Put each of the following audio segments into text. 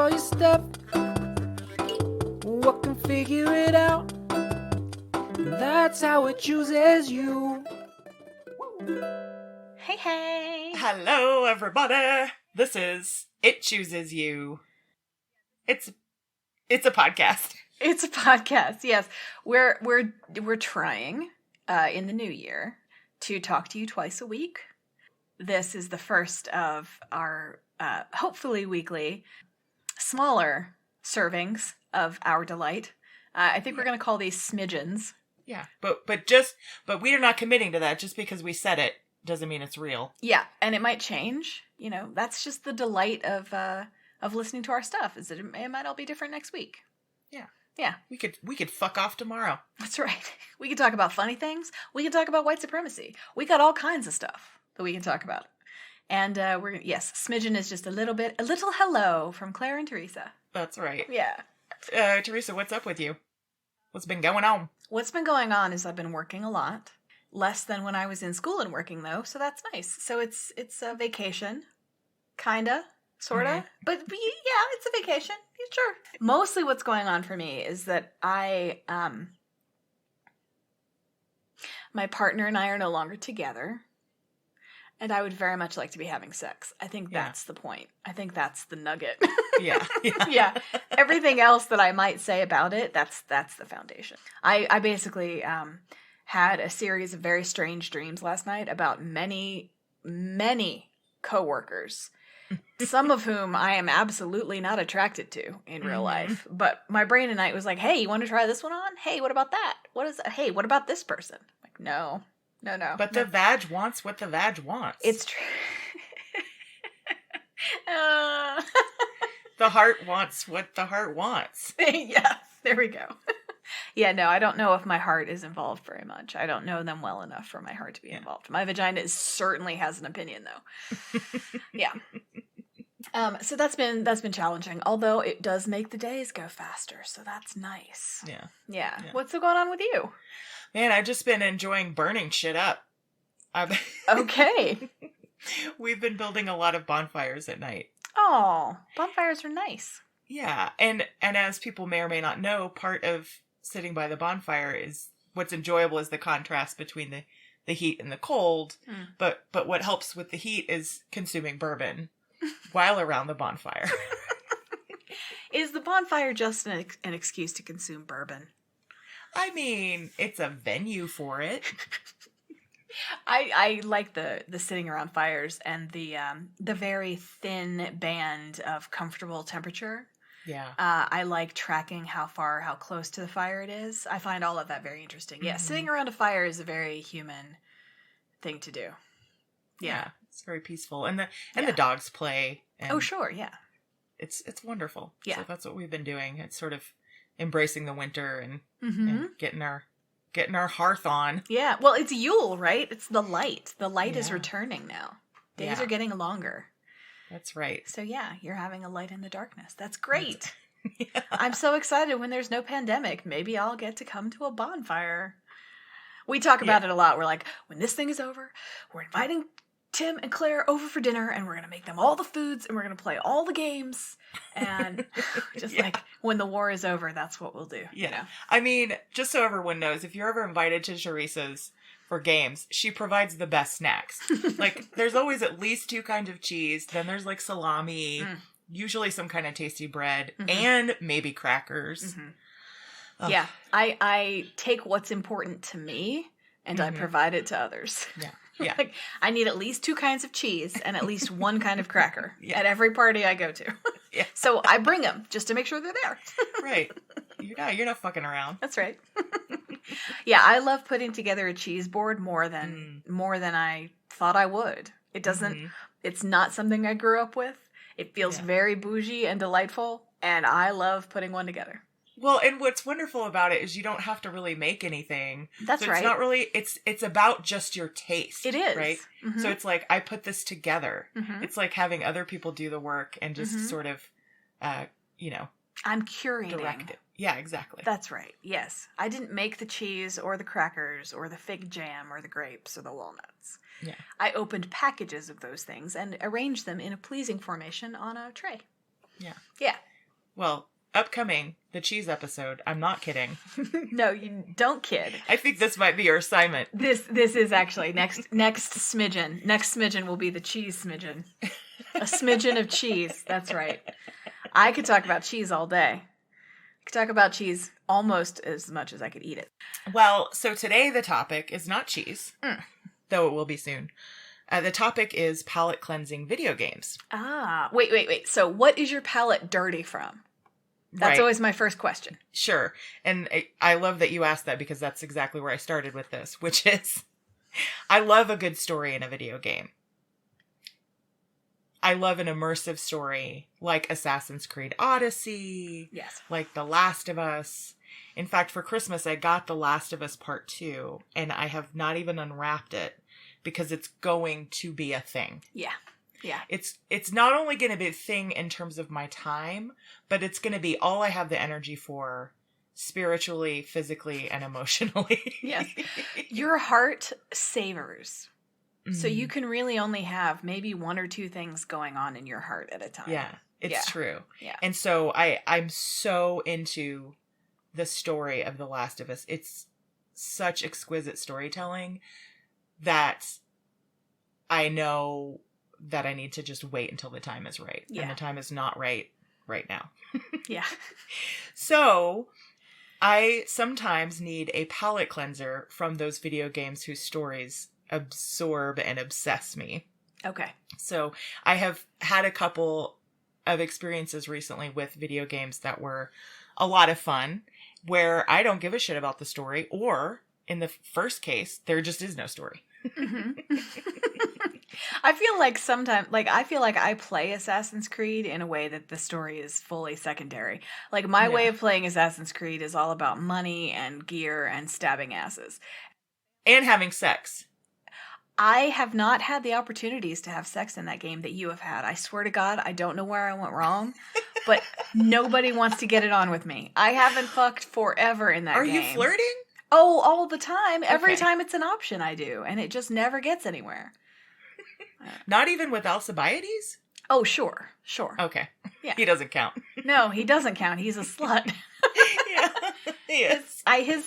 all your stuff. What can figure it out? That's how it chooses you. Hey, hey. Hello, everybody. This is It Chooses You. It's a podcast. It's a podcast. Yes, we're trying in the new year to talk to you twice a week. This is the first of our hopefully weekly smaller servings of our delight. I think we're going to call these Smidgens. Yeah, but we are not committing to that. Just because we said it doesn't mean it's real. Yeah, and it might change. You know, that's just the delight of listening to our stuff. Is that it might all be different next week. Yeah. Yeah. We could fuck off tomorrow. That's right. We could talk about funny things. We can talk about white supremacy. We got all kinds of stuff that we can talk about. And Smidgen is just a little hello from Claire and Teresa. That's right. Yeah. Teresa, what's up with you? What's been going on? What's been going on is I've been working a lot. Less than when I was in school and working, though, so that's nice. So it's a vacation. Kinda. Sorta. Mm-hmm. But yeah, it's a vacation. Yeah, sure. Mostly what's going on for me is that my partner and I are no longer together. And I would very much like to be having sex. I think that's the point. I think that's the nugget. Yeah. Yeah. Everything else that I might say about it, that's the foundation. I basically had a series of very strange dreams last night about many, many coworkers. Some of whom I am absolutely not attracted to in real life. But my brain tonight was like, hey, you want to try this one on? Hey, what about that? Hey, what about this person? Like, no. But the vag wants what the vag wants. It's true. The heart wants what the heart wants. Yeah, there we go. Yeah, no, I don't know if my heart is involved very much. I don't know them well enough for my heart to be involved. My vagina certainly has an opinion, though. Yeah. So that's been challenging. Although it does make the days go faster, so that's nice. Yeah. What's going on with you? Man, I've just been enjoying burning shit up. Okay. We've been building a lot of bonfires at night. Oh, bonfires are nice. Yeah, and as people may or may not know, part of sitting by the bonfire is what's enjoyable is the contrast between the heat and the cold. But what helps with the heat is consuming bourbon while around the bonfire. Is the bonfire just an excuse to consume bourbon? I mean, it's a venue for it. I like the sitting around fires and the very thin band of comfortable temperature. Yeah. I like tracking how close to the fire it is. I find all of that very interesting. Yeah, sitting around a fire is a very human thing to do. Yeah. It's very peaceful. And the dogs play. And oh, sure, yeah. It's wonderful. Yeah. So that's what we've been doing. It's sort of embracing the winter and getting our hearth on. Yeah. Well, it's Yule, right? It's the light. The light is returning now. Days are getting longer. That's right. So yeah, you're having a light in the darkness. That's great. Yeah. I'm so excited when there's no pandemic. Maybe I'll get to come to a bonfire. We talk about it a lot. We're like, when this thing is over, we're inviting Tim and Claire over for dinner, and we're going to make them all the foods, and we're going to play all the games. And just like, when the war is over, that's what we'll do. Yeah. You know? I mean, just so everyone knows, if you're ever invited to Teresa's for games, she provides the best snacks. Like, there's always at least 2 kinds of cheese. Then there's like salami, usually some kind of tasty bread, and maybe crackers. Yeah. I take what's important to me and I provide it to others. Yeah. Yeah. Like, I need at least 2 kinds of cheese and at least 1 kind of cracker at every party I go to. Yeah. So I bring them just to make sure they're there. Right. You're not fucking around. That's right. Yeah, I love putting together a cheese board more than I thought I would. It doesn't. It's not something I grew up with. It feels very bougie and delightful, and I love putting one together. Well, and what's wonderful about it is you don't have to really make anything. That's so right. It's not really. It's about just your taste. It is, right. So it's like I put this together. It's like having other people do the work and just sort of, I'm curating. Direct it. Yeah, exactly. That's right. Yes. I didn't make the cheese or the crackers or the fig jam or the grapes or the walnuts. Yeah. I opened packages of those things and arranged them in a pleasing formation on a tray. Yeah. Yeah. Well, upcoming, the cheese episode. I'm not kidding. No, you don't kid. I think this might be your assignment. This is actually next smidgen. Next smidgen will be the cheese smidgen. A smidgen of cheese. That's right. I could talk about cheese all day. I could talk about cheese almost as much as I could eat it. Well, so today the topic is not cheese, though it will be soon. The topic is palate cleansing video games. Ah, wait. So what is your palate dirty from? That's Right. always my first question. Sure. And I love that you asked that because that's exactly where I started with this, which is I love a good story in a video game. I love an immersive story like Assassin's Creed Odyssey, Yes. like The Last of Us. In fact, for Christmas, I got The Last of Us Part 2, and I have not even unwrapped it because it's going to be a thing. Yeah. Yeah. It's not only going to be a thing in terms of my time, but it's going to be all I have the energy for spiritually, physically, and emotionally. Yes. Your heart savors. So you can really only have maybe one or two things going on in your heart at a time. Yeah, it's true. Yeah. And so I'm so into the story of The Last of Us. It's such exquisite storytelling that I know that I need to just wait until the time is right. Yeah. And the time is not right now. Yeah. So I sometimes need a palate cleanser from those video games whose stories absorb and obsess me. Okay. So I have had a couple of experiences recently with video games that were a lot of fun, where I don't give a shit about the story, or in the first case, there just is no story. I feel like sometimes, I play Assassin's Creed in a way that the story is fully secondary. Like, my way of playing Assassin's Creed is all about money and gear and stabbing asses. And having sex. I have not had the opportunities to have sex in that game that you have had. I swear to God, I don't know where I went wrong, but nobody wants to get it on with me. I haven't fucked forever in that game. Are you flirting? Oh, all the time. Every Okay. time it's an option I do, and it just never gets anywhere. Not even with Alcibiades? Oh, sure. Okay. Yeah. He doesn't count. No, he doesn't count. He's a slut. Yeah. Yes.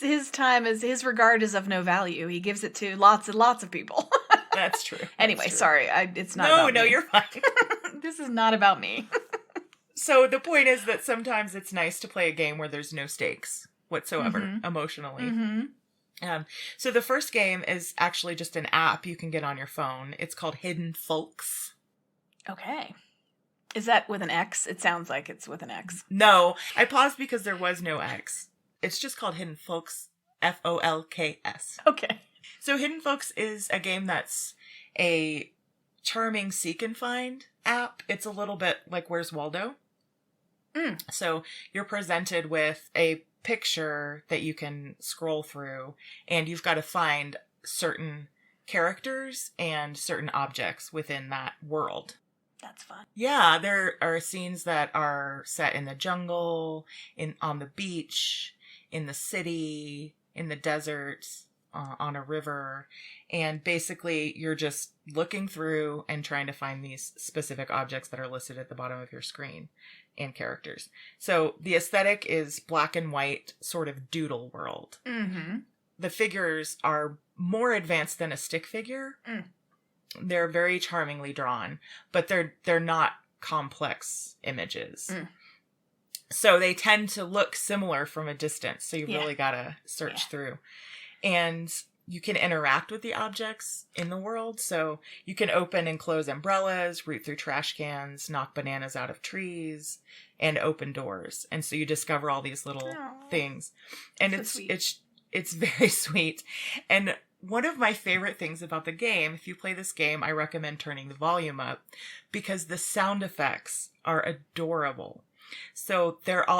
His time is, his regard is of no value. He gives it to lots and lots of people. That's true. Anyway, That's true. sorry. It's not about me. You're fine. This is not about me. So the point is that sometimes it's nice to play a game where there's no stakes whatsoever emotionally. So the first game is actually just an app you can get on your phone. It's called Hidden Folks. Okay. Is that with an X? It sounds like it's with an X. No, I paused because there was no X. It's just called Hidden Folks, Folks. Okay. So Hidden Folks is a game that's a charming seek and find app. It's a little bit like Where's Waldo? So you're presented with a picture that you can scroll through, and you've got to find certain characters and certain objects within that world. That's fun. Yeah, there are scenes that are set in the jungle, on the beach, in the city, in the desert, on a river, and basically you're just looking through and trying to find these specific objects that are listed at the bottom of your screen and characters. So the aesthetic is black and white, sort of doodle world. Mm-hmm. The figures are more advanced than a stick figure. They're very charmingly drawn, but they're not complex images. So they tend to look similar from a distance. So you really got to search through. And you can interact with the objects in the world. So you can open and close umbrellas, root through trash cans, knock bananas out of trees, and open doors. And so you discover all these little things. And So it's very sweet. And one of my favorite things about the game, if you play this game, I recommend turning the volume up because the sound effects are adorable. So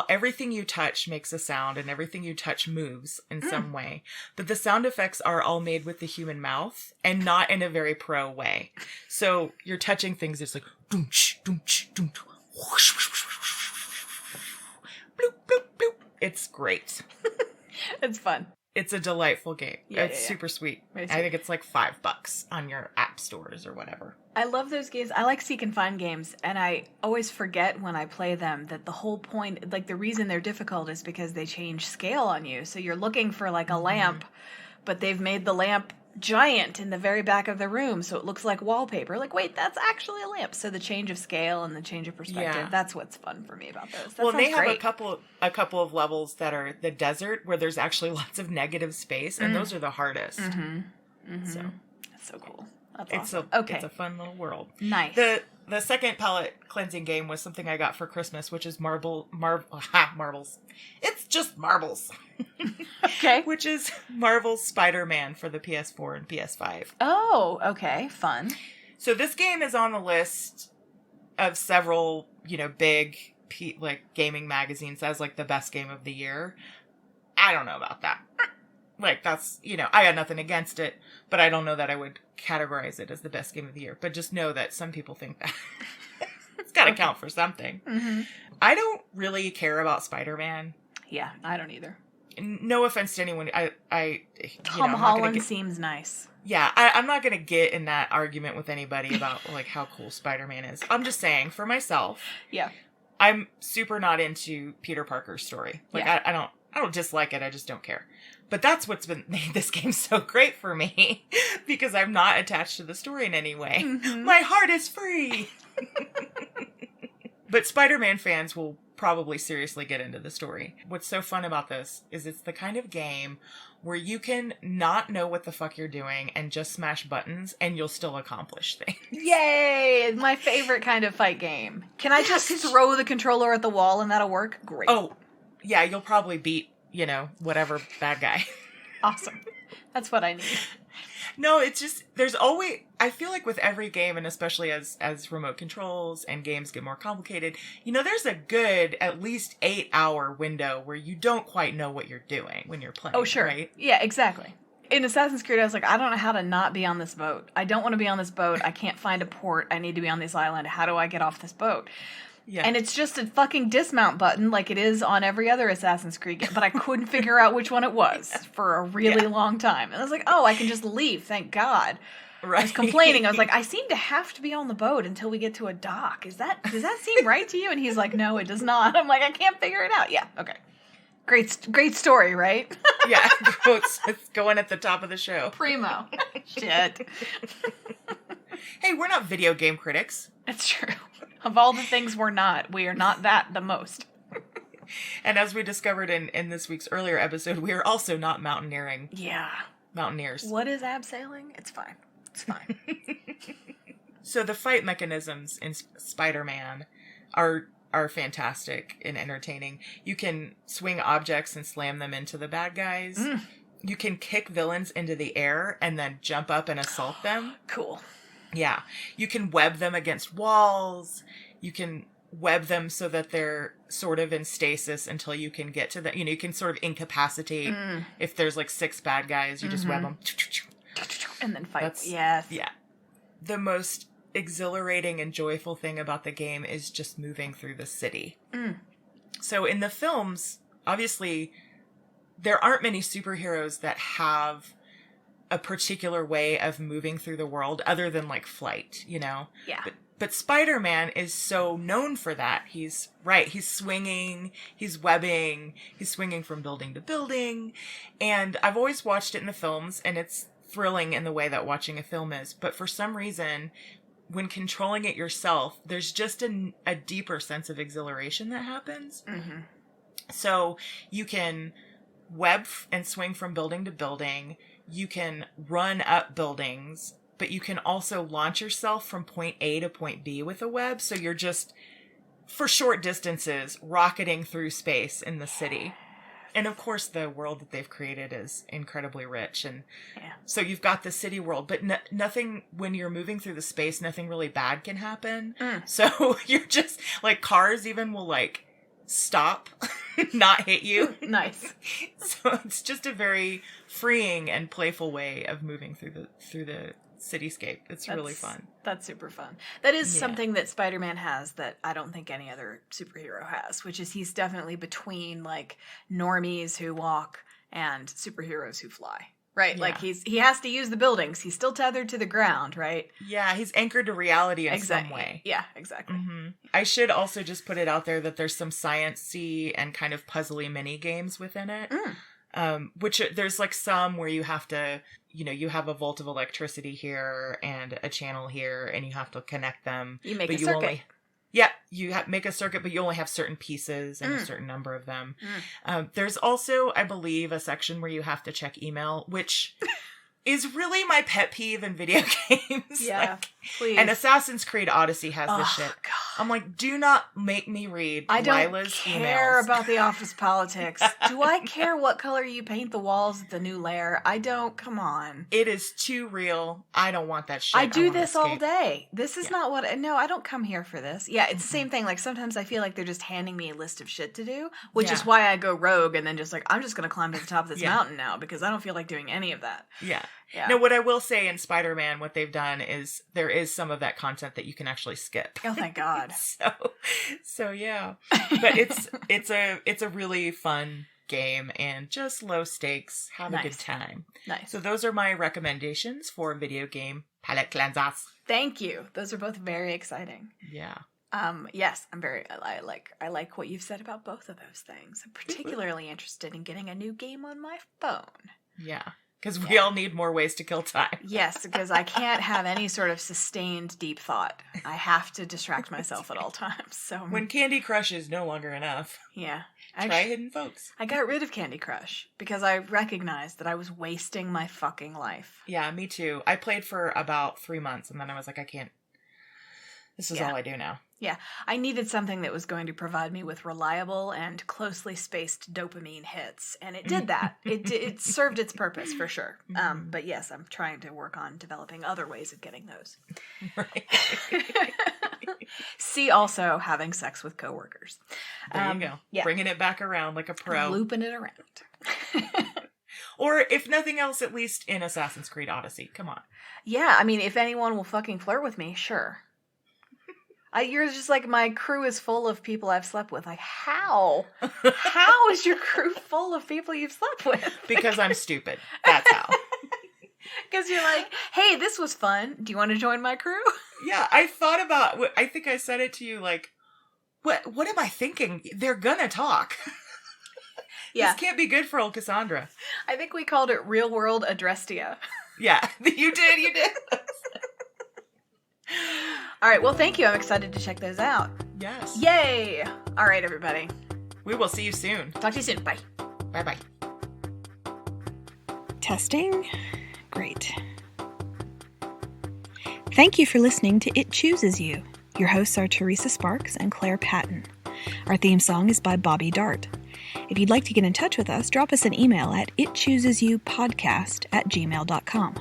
everything you touch makes a sound and everything you touch moves in some way. But the sound effects are all made with the human mouth and not in a very pro way. So you're touching things, it's like doonch, doonch, doonch, whoosh, whoosh, whoosh, whoosh, bloop, bloop, bloop. It's great. It's fun. It's a delightful game. Yeah, It's super sweet. Very I sweet. think it's like $5 on your app stores or whatever. I love those games. I like seek and find games, and I always forget when I play them that the whole point, like the reason they're difficult is because they change scale on you. So you're looking for like a lamp, but they've made the lamp giant in the very back of the room, so it looks like wallpaper. Like, wait, that's actually a lamp. So the change of scale and the change of perspective, that's what's fun for me about those. That They have great. a couple of levels that are the desert where there's actually lots of negative space, and those are the hardest. So That's so cool. That's it's awesome. it's a fun little world. Nice. The second palate cleansing game was something I got for Christmas, which is marbles. It's just marbles. Okay. Which is Marvel's Spider-Man for the PS4 and PS5. Oh, okay. Fun. So this game is on the list of several, big gaming magazines as like the best game of the year. I don't know about that. Like that's, I got nothing against it, but I don't know that I would categorize it as the best game of the year. But just know that some people think that. It's got to count for something. Mm-hmm. I don't really care about Spider-Man. Yeah, I don't either. No offense to anyone. Tom Holland seems nice. Yeah, I'm not going to get in that argument with anybody about like how cool Spider-Man is. I'm just saying for myself. Yeah. I'm super not into Peter Parker's story. Like I don't dislike it. I just don't care. But that's what's been made this game so great for me because I'm not attached to the story in any way. Mm-hmm. My heart is free. But Spider-Man fans will probably seriously get into the story. What's so fun about this is it's the kind of game where you can not know what the fuck you're doing and just smash buttons and you'll still accomplish things. Yay! My favorite kind of fight game. Can I just throw the controller at the wall and that'll work? Great. Oh, yeah, you'll probably beat, whatever bad guy. Awesome. That's what I need. No, it's just, there's always, I feel like with every game, and especially as remote controls and games get more complicated, there's a good, at least 8-hour window where you don't quite know what you're doing when you're playing. Oh, sure. Right? Yeah, exactly. In Assassin's Creed, I was like, I don't know how to not be on this boat. I don't want to be on this boat. I can't find a port. I need to be on this island. How do I get off this boat? Yeah. And it's just a fucking dismount button like it is on every other Assassin's Creed game, but I couldn't figure out which one it was for a really long time. And I was like, oh, I can just leave, thank God. Right. I was complaining. I was like, I seem to have to be on the boat until we get to a dock. Does that seem right to you? And he's like, no, it does not. I'm like, I can't figure it out. Yeah, okay. Great story, right? Yeah, it's going at the top of the show. Primo. Shit. Hey, we're not video game critics. That's true. Of all the things we are not that the most. And as we discovered in this week's earlier episode, we are also not mountaineering. Yeah. Mountaineers. What is abseiling? It's fine. It's fine. So the fight mechanisms in Spider-Man are fantastic and entertaining. You can swing objects and slam them into the bad guys. Mm. You can kick villains into the air and then jump up and assault them. Cool. Yeah. You can web them against walls. You can web them so that they're sort of in stasis until you can get to them. You can sort of incapacitate. If there's like 6 bad guys, you just web them. And then fight. Yes. Yeah. The most exhilarating and joyful thing about the game is just moving through the city. Mm. So in the films, obviously, there aren't many superheroes that have a particular way of moving through the world other than like flight, Yeah. But Spider-Man is so known for that. He's swinging, he's webbing, he's swinging from building to building. And I've always watched it in the films and it's thrilling in the way that watching a film is. But for some reason, when controlling it yourself, there's just a deeper sense of exhilaration that happens. Mm-hmm. So you can web and swing from building to building. You can run up buildings, but you can also launch yourself from point A to point B with a web. So you're just, for short distances, rocketing through space in the city. And of course, the world that they've created is incredibly rich. And so you've got the city world, but nothing, when you're moving through the space, nothing really bad can happen. Mm. So you're just, like, cars even will, like, stop, not hit you. Nice. So it's just a very freeing and playful way of moving through the cityscape. That's really fun. That's super fun. That is something that Spider-Man has that I don't think any other superhero has, which is he's definitely between like normies who walk and superheroes who fly. Right? Yeah. Like he has to use the buildings. He's still tethered to the ground, right? Yeah, he's anchored to reality in some way. Yeah, exactly. Mm-hmm. I should also just put it out there that there's some science-y and kind of puzzly mini games within it. Which there's like some where you have to, you have a volt of electricity here and a channel here, and you have to connect them. You make a circuit. You make a circuit, but you only have certain pieces and a certain number of them. There's also, I believe, a section where you have to check email, which is really my pet peeve in video games. Yeah, please. And Assassin's Creed Odyssey has this shit. God. I'm like, do not make me read I don't Lila's care emails. about the office politics. Do I care what color you paint the walls at the new lair? I don't. Come on. It is too real. I don't want that shit. I do wanna this all escape. day. This is not what... No, I don't come here for this. Yeah, it's the same thing. Like, sometimes I feel like they're just handing me a list of shit to do, which is why I go rogue and then just like, I'm just going to climb to the top of this mountain now because I don't feel like doing any of that. Yeah. Yeah. No, what I will say in Spider-Man, what they've done is there is some of that content that you can actually skip. Oh, thank God. So yeah. But it's a really fun game and just low stakes. Have a good time. Nice. So those are my recommendations for video game palate cleansers. Thank you. Those are both very exciting. Yeah. Yes, I like what you've said about both of those things. I'm particularly interested in getting a new game on my phone. Yeah. Because we all need more ways to kill time. Yes, because I can't have any sort of sustained deep thought. I have to distract myself at all times. So when Candy Crush is no longer enough, try Hidden Folks. I got rid of Candy Crush because I recognized that I was wasting my fucking life. Yeah, me too. I played for about 3 months, and then I was like, I can't. This is all I do now. Yeah, I needed something that was going to provide me with reliable and closely spaced dopamine hits, and it did that. It served its purpose for sure. But yes, I'm trying to work on developing other ways of getting those. Right. See also having sex with coworkers. There you go. Yeah. Bringing it back around like a pro. Looping it around. Or if nothing else, at least in Assassin's Creed Odyssey. Come on. Yeah, I mean, if anyone will fucking flirt with me, sure. You're just like, my crew is full of people I've slept with. Like, how? How is your crew full of people you've slept with? Because I'm stupid. That's how. Because you're like, hey, this was fun. Do you want to join my crew? Yeah, I thought about, I think I said it to you, like, what am I thinking? They're gonna talk. Yeah. This can't be good for old Cassandra. I think we called it Real World Adrestia. Yeah, you did. All right, well, thank you. I'm excited to check those out. Yes. Yay! All right, everybody. We will see you soon. Talk to you soon. Bye. Bye-bye. Testing. Great. Thank you for listening to It Chooses You. Your hosts are Teresa Sparks and Claire Patton. Our theme song is by Bobby Dart. If you'd like to get in touch with us, drop us an email at itchoosesyoupodcast@gmail.com.